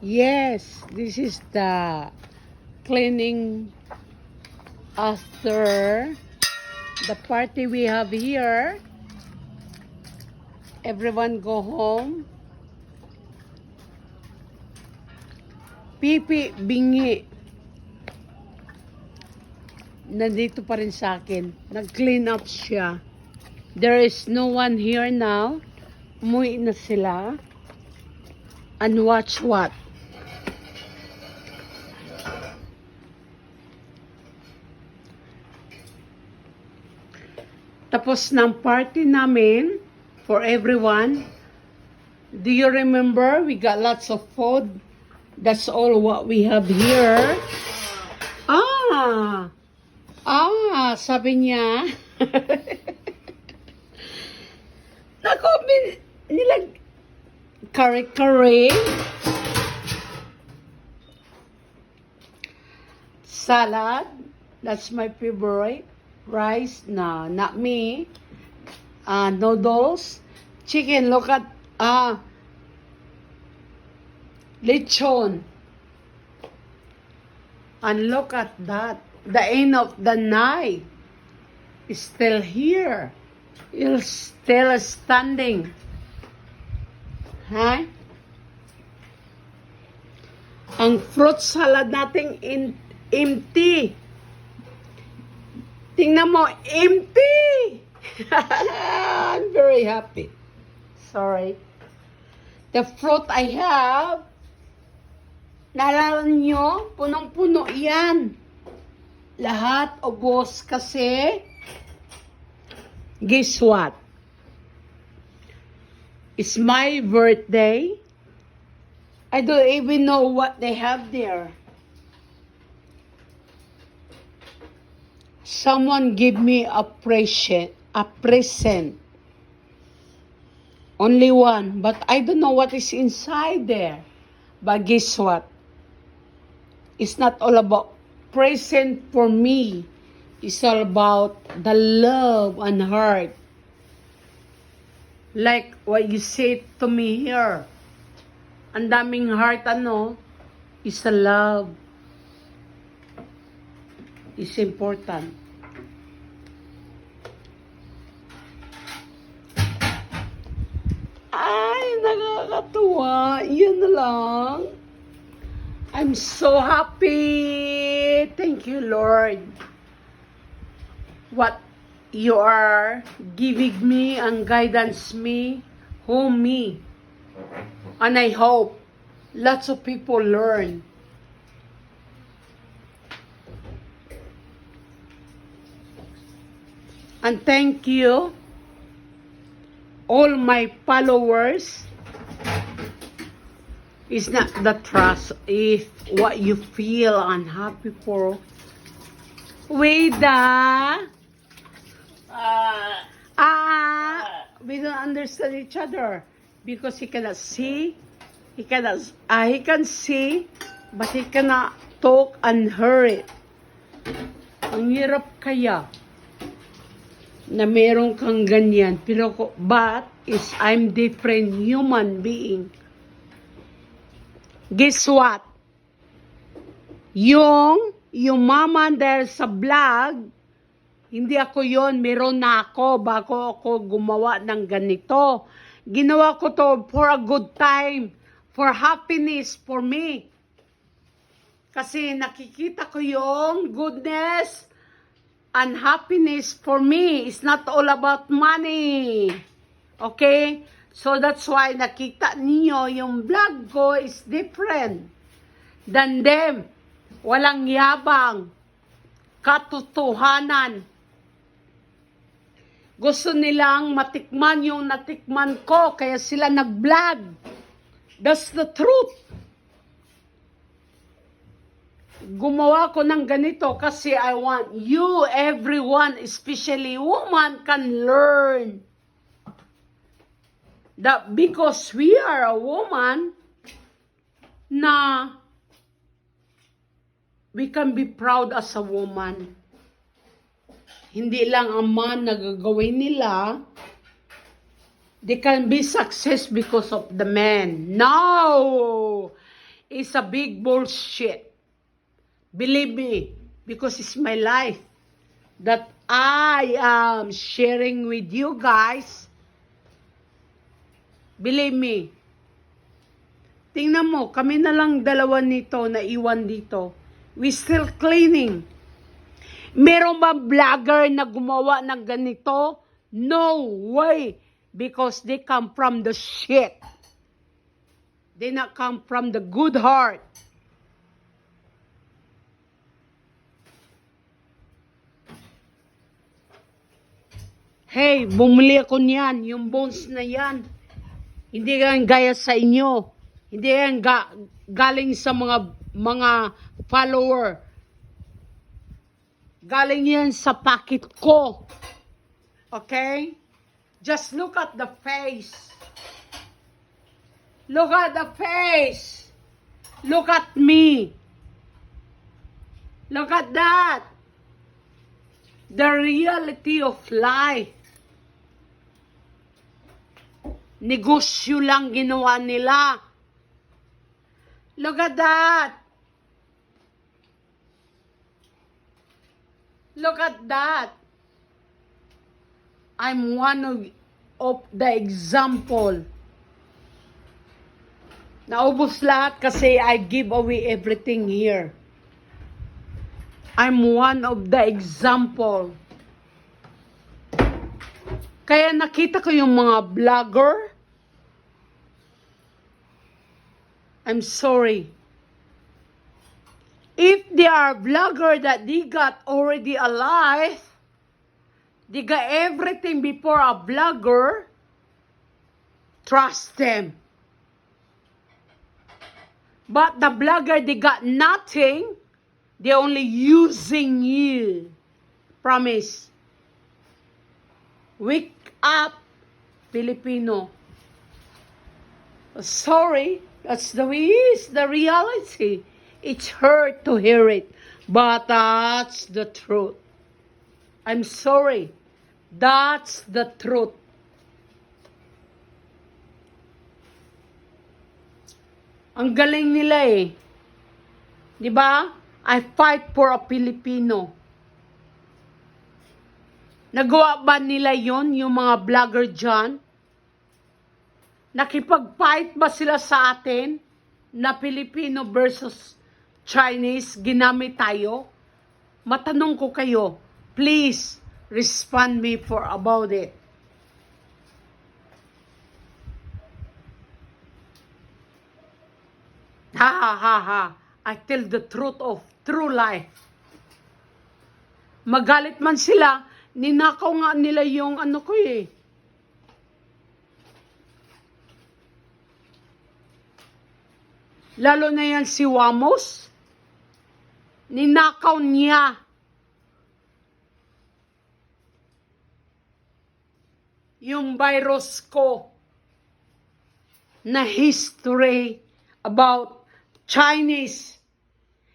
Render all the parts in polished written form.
Yes, this is the cleaning after the party we have here. Everyone go home. Pipi Bingi nandito pa rin sa akin. Nag-clean up siya. There is no one here now. Umuwi na sila. And watch what? Tapos ng party namin for everyone. Do you remember? We got lots of food. That's all what we have here. Sabi niya. Nako, nilag kare-kare. Salad. That's my favorite. Rice. No, not me. Noodles. Chicken. Look at, lechon. And look at that. The end of the night is still here. It's still standing. Huh? Ang fruit salad natin empty. Tingnan mo, empty. I'm very happy. Sorry. The fruit I have, naalala nyo, punong-puno yan. Lahat ubos kasi, guess what? It's my birthday. I don't even know what they have there. Someone give me a present. Only one, but I don't know what is inside there. But guess what? It's not all about present for me. It's all about the love and heart. Like what you say to me here. Ang daming heart, is a love. It's important. Ay, nakakatuwa. Yan na lang. I'm so happy. Thank you, Lord. What you are giving me and guidance me, home me. And I hope lots of people learn. And thank you, all my followers. It's not the trust, if what you feel unhappy for. Weda. We don't understand each other because he cannot see. He can see, but he cannot talk and hear it. Ang hirap kaya na meron kang ganyan. But I'm different human being. Guess what? Yung mama dahil sa vlog, hindi ako yon, meron na ako bago ako gumawa ng ganito. Ginawa ko to for a good time, for happiness for me. Kasi nakikita ko yung goodness and happiness for me. It's not all about money. Okay? So that's why nakita niyo yung vlog ko is different than them. Walang yabang. Katotohanan. Gusto nilang matikman yung natikman ko, kaya sila nag-vlog. That's the truth. Gumawa ko ng ganito kasi I want you, everyone, especially woman, can learn that because we are a woman, na we can be proud as a woman. Hindi lang ang man na gagawin nila, they can be success because of the man. No! is a big bullshit. Believe me, because it's my life that I am sharing with you guys. Believe me. Tingnan mo, kami na lang dalawa nito na iwan dito. We still cleaning. Meron ba vlogger na gumawa ng ganito? No way. Because they come from the shit. They not come from the good heart. Hey, bumili ako niyan. Yung bones na yan. Hindi yan gaya sa inyo. Hindi yan galing sa mga follower. Galing yan sa pocket ko. Okay? Just look at the face. Look at the face. Look at me. Look at that. The reality of life. Negosyo lang ginawa nila. Look at that. Look at that. I'm one of the example. Naubos lahat kasi I give away everything here. I'm one of the example. Kaya nakita ko yung mga vlogger. I'm sorry. If they are vlogger that they got already alive, they got everything before a vlogger, trust them. But the vlogger, they got nothing. They only using you. Promise. Wake up, Filipino. Sorry, that's the way it is, the reality. It's hurt to hear it, but that's the truth. I'm sorry. That's the truth. Ang galing nila eh. 'Di ba? I fight for a Filipino. Nagawa ba nila yon yung mga vlogger dyan? Nakipag-fight ba sila sa atin na Filipino versus Chinese ginamit tayo? Matanong ko kayo, please respond me for about it. Ha ha ha ha. I tell the truth of true life. Magalit man sila, ninakaw nga nila yung ano ko eh. Lalo na yan si Wamos. Ninakaw niya. Yung virus ko na history about Chinese.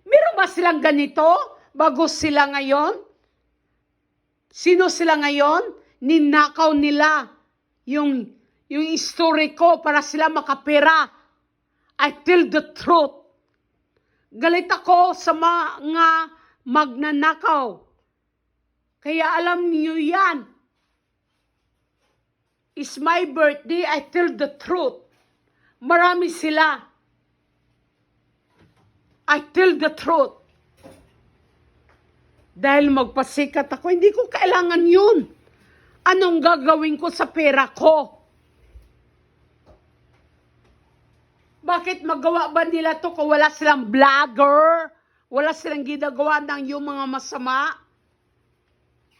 Meron ba silang ganito bago sila ngayon? Sino sila ngayon? Ninakaw nila yung history ko para sila makapera. I tell the truth. Galit ako sa mga magnanakaw. Kaya alam niyo yan. It's my birthday, I tell the truth. Marami sila. I tell the truth. Dahil magpasikat ako, hindi ko kailangan yun. Anong gagawin ko sa pera ko? Bakit magawa ba nila to kung wala silang vlogger? Wala silang ginagawa ng yung mga masama?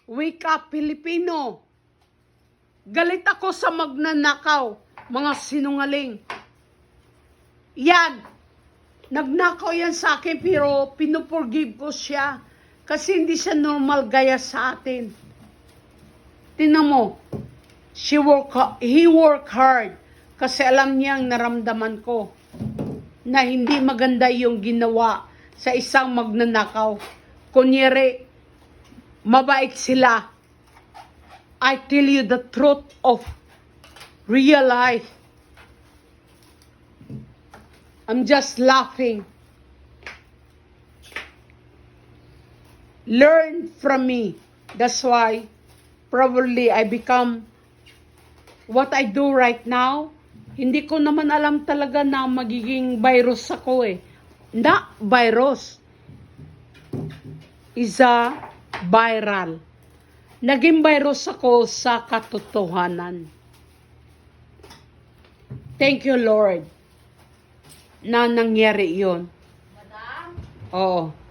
Wake up, Filipino. Galit ako sa magnanakaw, mga sinungaling. Yan. Nagnakaw yan sa akin pero pinuforgive ko siya. Kasi hindi siya normal gaya sa atin. Tingnan mo. He work hard. Kasi alam niyang naramdaman ko na hindi maganda yung ginawa sa isang magnanakaw. Kunyari, mabait sila. I tell you the truth of real life. I'm just laughing. Learn from me. That's why probably I become what I do right now. Hindi ko naman alam talaga na magiging virus ako eh. Not virus. Is a viral. Naging virus ako sa katotohanan. Thank you, Lord, na nangyari yun. Madam? Oo.